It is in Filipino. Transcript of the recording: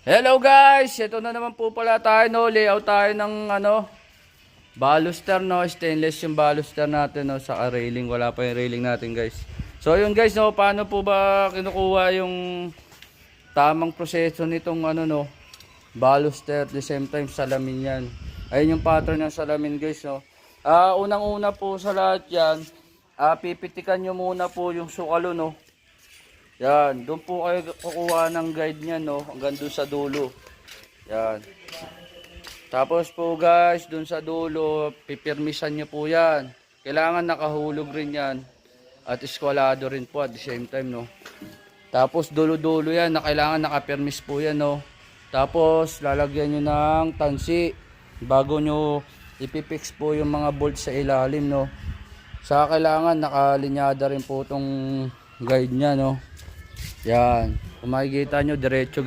Hello guys, ito na naman po pala tayo, no. Layout tayo ng baluster, no. Stainless yung baluster natin, no. Sa railing, wala pa yung railing natin guys. So yun guys, no, paano po ba kinukuha yung tamang proseso nitong no, baluster, the same time salamin yan. Ayun yung pattern ng salamin guys, no. Unang-una po sa lahat yan, pipitikan nyo muna po yung sukalo, no. Yan, doon po kayo kukuha ng guide niya, no, hanggang doon sa dulo. Yan. Tapos po guys, doon sa dulo, pipirmisan niyo po yan. Kailangan nakahulog rin yan. At eskwalado rin po at the same time, no. Tapos dulo-dulo yan, na kailangan nakapirmis po yan, no. Tapos lalagyan nyo ng tansi bago nyo ipipix po yung mga bolts sa ilalim, no. Saka kailangan nakalinyada rin po itong guide niya, no. Yan, kung makikita nyo, diretso